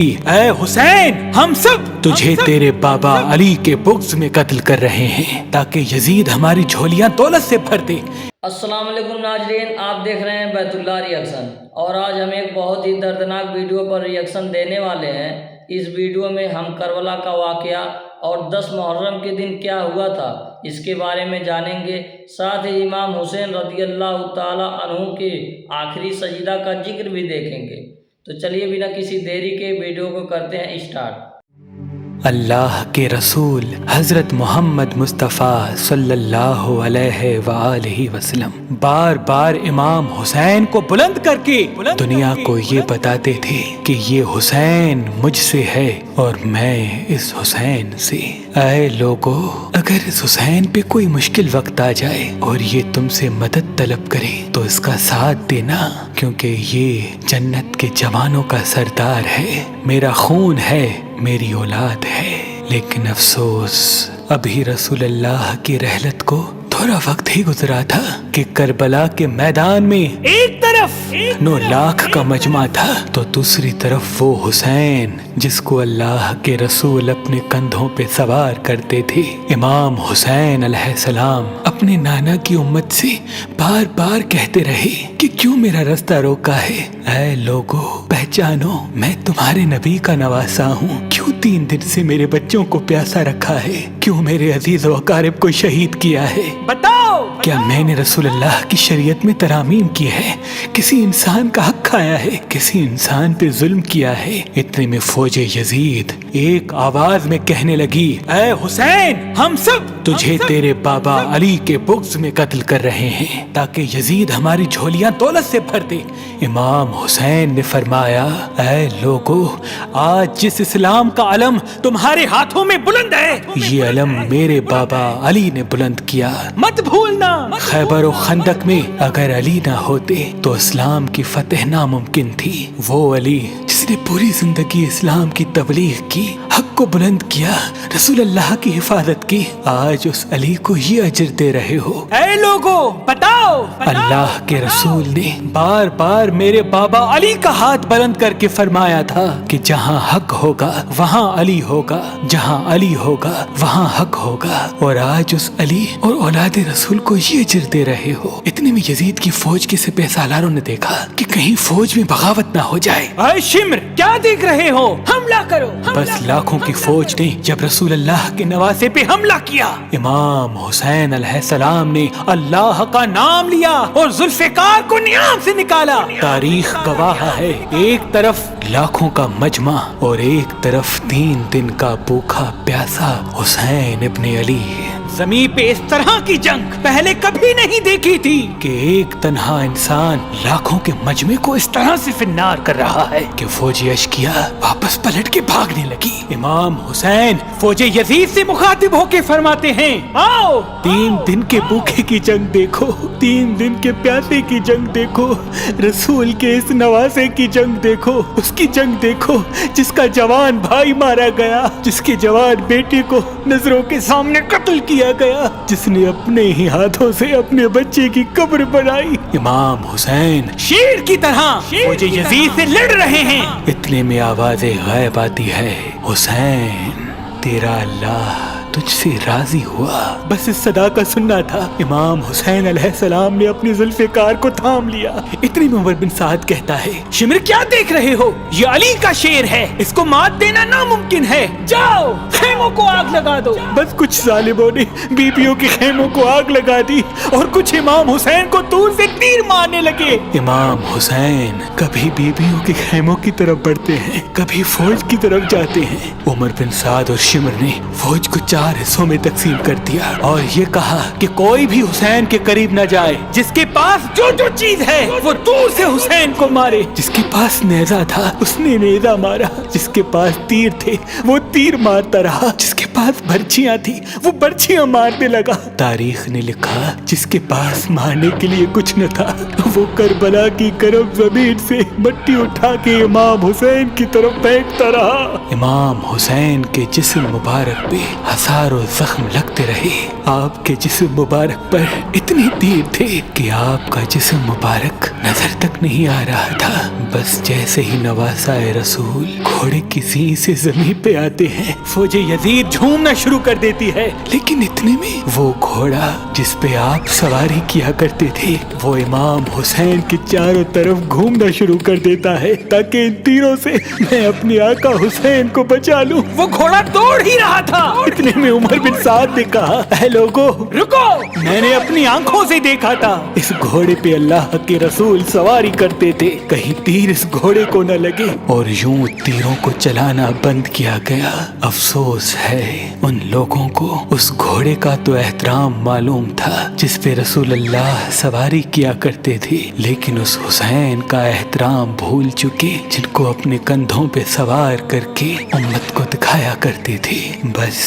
اے حسین، ہم سب تجھے تیرے بابا علی کے بغض میں قتل کر رہے ہیں تاکہ یزید ہماری جھولیاں دولت سے بھر دے۔ السلام علیکم ناظرین، آپ دیکھ رہے ہیں بیت اللہ ریئیکشن، اور آج ہم ایک بہت ہی دردناک ویڈیو پر ریئیکشن دینے والے ہیں۔ اس ویڈیو میں ہم کربلا کا واقعہ اور 10 محرم کے دن کیا ہوا تھا اس کے بارے میں جانیں گے، ساتھ ہی امام حسین رضی اللہ تعالی عنہ کے آخری سجدہ کا ذکر بھی دیکھیں گے۔ تو چلیے بنا کسی دیری کے ویڈیو کو کرتے ہیں اسٹارٹ۔ اللہ کے رسول حضرت محمد مصطفیٰ صلی اللہ علیہ وآلہ وسلم بار بار امام حسین کو بلند کر کے دنیا کو یہ بتاتے تھے کہ یہ حسین مجھ سے ہے اور میں اس حسین سے۔ اے لوگو، اگر اس حسین پہ کوئی مشکل وقت آ جائے اور یہ تم سے مدد طلب کرے تو اس کا ساتھ دینا، کیونکہ یہ جنت کے جوانوں کا سردار ہے، میرا خون ہے، میری اولاد ہے۔ لیکن افسوس، ابھی رسول اللہ کی رحلت کو تھوڑا وقت ہی گزرا تھا کہ کربلا کے میدان میں ایک طرف 9 لاکھ کا مجمع تھا تو دوسری طرف وہ حسین جس کو اللہ کے رسول اپنے کندھوں پہ سوار کرتے تھے۔ امام حسین علیہ السلام اپنے نانا کی امت سے بار بار کہتے رہے کہ کیوں میرا رستہ روکا ہے؟ اے لوگو، پہچانو، میں تمہارے نبی کا نواسا ہوں۔ کیوں 3 دن سے میرے بچوں کو پیاسا رکھا ہے؟ کیوں میرے عزیز و اقارب کو شہید کیا ہے؟ بتاؤ، کیا میں نے رسول اللہ کی شریعت میں ترامیم کی ہے؟ کسی انسان کا حق کھایا ہے؟ کسی انسان پہ ظلم کیا ہے؟ اتنے میں فوج یزید ایک آواز میں کہنے لگی، اے حسین، ہم سب تجھے تیرے بابا علی کے بغض میں قتل کر رہے ہیں تاکہ یزید ہماری جھولیاں دولت سے بھر دے۔ امام حسین نے فرمایا، اے لوگو، آج جس اسلام کا علم تمہارے ہاتھوں میں بلند ہے، یہ علم میرے بابا علی نے بلند کیا۔ مت بھولنا، خیبر و خندق میں اگر علی نہ ہوتے تو اسلام کی فتح ناممکن تھی۔ وہ علی جس نے پوری زندگی اسلام کی تبلیغ کی، حق کو بلند کیا، رسول اللہ کی حفاظت کی، آج اس علی کو یہ اجر دے رہے ہو۔ اے لوگو، بتاؤ، اللہ کے رسول نے بار بار میرے بابا علی کا ہاتھ بلند کر کے فرمایا تھا کہ جہاں حق ہوگا وہاں علی ہوگا، جہاں علی ہوگا وہاں حق ہوگا، اور آج اس علی اور اولاد رسول کو یہ اجر دے رہے ہو۔ اتنے میں یزید کی فوج کے سپہ سالاروں نے دیکھا کہ کہیں فوج میں بغاوت نہ ہو جائے۔ اے شمر، کیا دیکھ رہے ہو؟ حملہ کرو۔ بس لاکھوں کی فوج نے جب رسول اللہ کے نواسے پہ حملہ کیا، امام حسین علیہ السلام نے اللہ کا نام لیا اور ذوالفقار کو نیام سے نکالا۔ تاریخ گواہ ہے، ایک طرف لاکھوں کا مجمع اور ایک طرف 3 دن کا بھوکا پیاسا حسین ابن علی۔ زمین پہ اس طرح کی جنگ پہلے کبھی نہیں دیکھی تھی کہ ایک تنہا انسان لاکھوں کے مجمع کو اس طرح سے فنار کر رہا ہے کہ فوج اشکیا واپس پلٹ کے بھاگنے لگی۔ امام حسین فوج یزید سے مخاطب ہو کے فرماتے ہیں، آؤ، 3 دن کے بھوکے کی جنگ دیکھو، 3 دن کے پیاسے کی جنگ دیکھو، رسول کے اس نواسے کی جنگ دیکھو، اس کی جنگ دیکھو جس کا جوان بھائی مارا گیا، جس کے جوان بیٹے کو نظروں کے سامنے قتل کیا گیا، جس نے اپنے ہی ہاتھوں سے اپنے بچے کی قبر بنائی۔ امام حسین شیر کی طرح فوج یزید سے لڑ رہے ہیں۔ اتنے میں آواز غیب آتی ہے، حسین، تیرا اللہ تجھ سے راضی ہوا۔ بس اس صدا کا سننا تھا، امام حسین علیہ السلام نے اپنی ذوالفقار کو تھام لیا۔ اتنی میں عمر بن سعد کہتا ہے، شمر، کیا دیکھ رہے ہو؟ یہ علی کا شیر ہے، اس کو مات دینا ناممکن ہے، جاؤ خیموں کو آگ لگا دو۔ بس کچھ ظالموں نے بیبیوں کے خیموں کو آگ لگا دی اور کچھ امام حسین کو دور سے تیر مارنے لگے۔ امام حسین کبھی بیبیوں کے خیموں کی طرف بڑھتے ہیں، کبھی فوج کی طرف جاتے ہیں۔ عمر بن سعد اور شمر نے فوج کو 4 حصوں میں تقسیم کر دیا اور یہ کہا کہ کوئی بھی حسین کے قریب نہ جائے، جس کے پاس جو چیز ہے وہ دور سے حسین کو مارے۔ جس کے پاس نیزہ تھا اس نے نیزہ مارا، جس کے پاس تیر تھے وہ تیر مارتا رہا، جس کے پاس برچیاں تھی وہ برچیاں مارنے لگا۔ تاریخ نے لکھا جس کے پاس مارنے کے لیے کچھ نہ تھا وہ کربلا کی گرم زمین سے مٹی اٹھا کے امام حسین کی طرف پھینکتا رہا۔ امام حسین کے جسم مبارک پہ हजारों जख्म लगते रहे। आपके जिस्म मुबारक पर इतने तीर थे कि आपका जिस्म मुबारक नजर तक नहीं आ रहा था। बस जैसे ही नवासाए रसूल घोड़े की सींग से जमीन पे आते हैं, फौजे यजीद झूमना शुरू कर देती है। लेकिन इतने में वो घोड़ा जिस पे आप सवारी किया करते थे, वो इमाम हुसैन के चारों तरफ घूमना शुरू कर देता है ताकि इन तीरों से मैं अपने आका हुसैन को बचा लूं। वो घोड़ा दौड़ ही रहा था। इतने में उमर बिन साद ने कहा, ऐ लोगो रुको, मैंने अपनी आंखों से देखा था इस घोड़े पे अल्लाह के रसूल सवारी करते थे, कहीं तीर इस घोड़े को न लगे। और यूं तीरों को चलाना बंद किया गया। अफसोस है उन लोगों को उस घोड़े का तो एहतराम मालूम था जिस पे रसूल अल्लाह सवारी किया करते थे, लेकिन उस हुसैन का एहतराम भूल चुके जिनको अपने कंधों पे सवार करके उम्मत को दिखाया करते थे। बस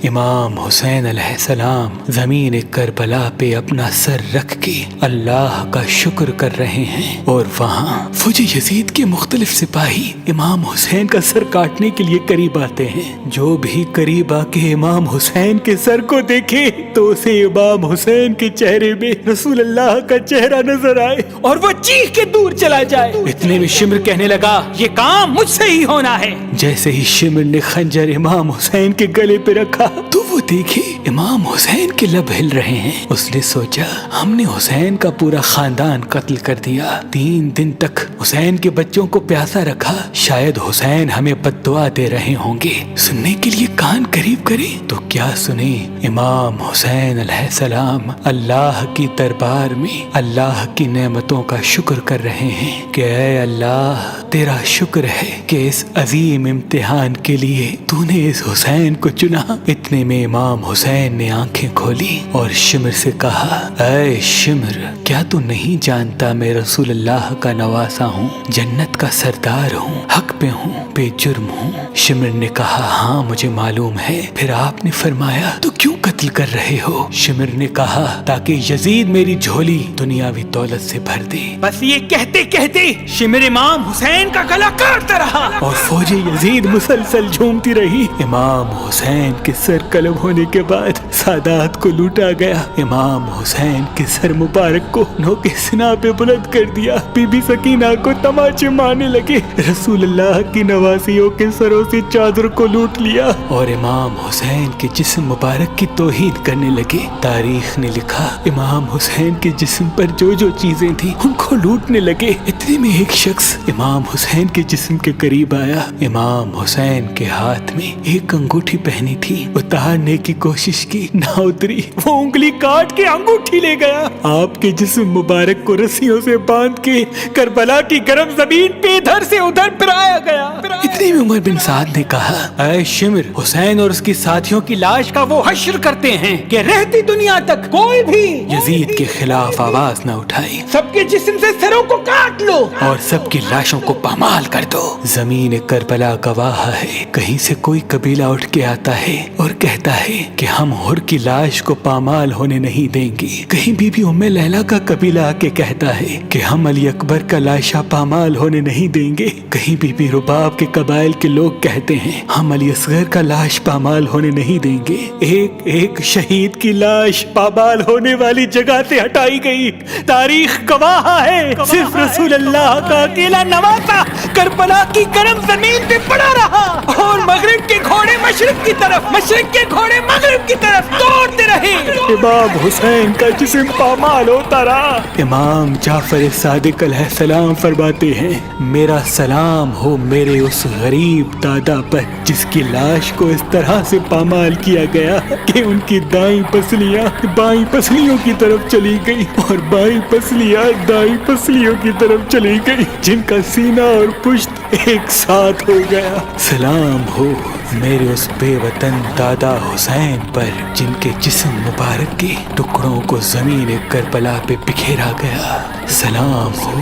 इमाम हुसैन अलैहिस्सलाम जमीन करबला पे अपना सर रख के अल्लाह का शुक्र कर रहे हैं और वहाँ फौजी यजीद के मुख्तलिफ सिपाही इमाम हुसैन का सर काटने के लिए करीब आते हैं। जो भी करीब आके इमाम हुसैन के सर को देखे तो उसे इमाम हुसैन के चेहरे में रसूल अल्लाह का चेहरा नजर आए और वो चीख के दूर चला जाए। इतने में शिमर कहने लगा, ये काम मुझसे ही होना है। जैसे ही शिमर ने खंजर इमाम हुसैन के गले पे रखा तो वो देखे इमाम हुसैन के लब हिल रहे हैं। उसने सोचा, हमने हुसैन का पूरा खानदान कत्ल कर दिया, 3 दिन तक हुसैन के बच्चों को प्यासा रखा, शायद हुसैन हमें बद्दुआ दे रहे होंगे। सुनने के लिए कान करीब करे तो क्या सुने, इमाम हुसैन अलैहिस्सलाम अल्लाह की दरबार में अल्लाह की नेमतों का शुक्र कर रहे हैं कि ऐ अल्लाह तेरा शुक्र है कि इस अजीम इम्तिहान के लिए तूने इस हुसैन को चुना। इतने में इमाम हुसैन ने आंखें खोली और शिमर से कहा, ऐ शिमर, क्या तू नहीं जानता मैं रसूल अल्लाह का नवासा हूँ, जन्नत का सरदार हूँ, हक पे हूँ, बेजुर्म हूँ। शिमर ने कहा, हाँ मुझे मालूम है। फिर आपने फरमाया, तो क्यों कत्ल कर रहे हो? शिमर ने कहा, ताकि यजीद मेरी झोली दुनियावी दौलत से भर दे। बस ये कहते कहते शिमर इमाम हुसैन का गला काटता रहा और फौजी यजीद मुसलसल झूमती रही। इमाम हुसैन के सर कलम होने के बाद सादात को लूटा गया। इमाम हुसैन के सर मुबारक को नोके सिना पे बुलंद कर दिया। बीबी सकीना को तमाचे मारने लगे। रसूल अल्लाह की नवासियों के सरों से चादर को लूट लिया और इमाम हुसैन के जिस्म मुबारक की तौहीन करने लगे। तारीख ने लिखा, इमाम हुसैन के जिस्म पर जो जो चीजें थी उनको लूटने लगे। इतने में एक शख्स इमाम हुसैन के जिस्म के करीब आया। इमाम हुसैन के हाथ में एक अंगूठी पहनी थी, उतारने की कोशिश की, ना उतरी। वो उंगली काट के अंगूठी ले गया। आपके जिस्म मुबारक को रस्सियों से बांध के करबला की गर्म जमीन पे इधर से उधर फिराया गया। इतने में उमर बिन साद ने कहा, ऐ शिमर, हुसैन और उसके साथियों की लाश का वो हश्र करते हैं कि रहती दुनिया तक कोई भी यजीद के खिलाफ आवाज न उठाए। सबके जिस्म से सरों को काट लो और सबकी लाशों को पामाल कर दो। जमीन करबला गवाह है, कहीं से कोई कबीला उठ के आता है और कहता है कि हम हुर की लाश को पामाल होने नहीं देंगे। कहीं बीबी उम्मे लैला का कबीला आके कहता है कि हम अली अकबर का लाशा पामाल होने नहीं देंगे। कहीं बीबी रुबाब के कबाइल के लोग कहते हैं हम अली असगर का लाश पामाल होने नहीं देंगे। एक एक शहीद की लाश पामाल होने वाली जगह से हटाई गई। तारीख गवाह है, सिर्फ रसूल अल्लाह का अकेला नवासा करबला की गर्म जमीन पे पड़ा रहा और मगरिब के घोड़े मशरिक की तरफ, मशरिक के घोड़े मगरिब की तरफ दौड़ते रहे। इमाम हुसैन का जिस्म पामाल होता रहा। इमाम जाफर सादिक अलैहिस्सलाम फरमाते हैं, मेरा सलाम हो मेरे उस गरीब दादा पर जिसकी लाश को इस तरह से पामाल किया गया कि उनकी दाईं पसलियां बाईं पसलियों की तरफ चली गई और बाईं पसलियां दाईं पसलियों की तरफ चली गई, जिनका सीना और पुश्त एक साथ हो गया। सलाम हो मेरे उस बेवतन दादा हुसैन पर जिनके जिस्म मुबारक के टुकड़ों को जमीन करबला पे बिखेरा गया। सलाम हो,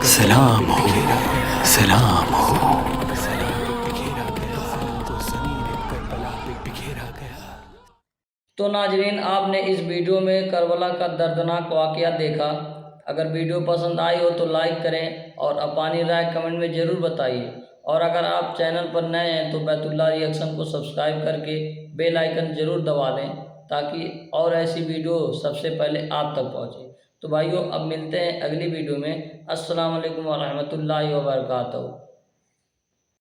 सलाम हो, सलाम हो। तो नाजरीन, आपने इस वीडियो में करबला का दर्दनाक वाक़या देखा। अगर वीडियो पसंद आई हो तो लाइक करें और अपनी राय कमेंट में ज़रूर बताइए। और अगर आप चैनल पर नए हैं तो बैतुल्लाह रिएक्शन को सब्सक्राइब करके بیل آئیکن ضرور دبا دیں تاکہ اور ایسی ویڈیو سب سے پہلے آپ تک پہنچے۔ تو بھائیو اب ملتے ہیں اگلی ویڈیو میں۔ السلام علیکم ورحمۃ اللہ وبرکاتہ۔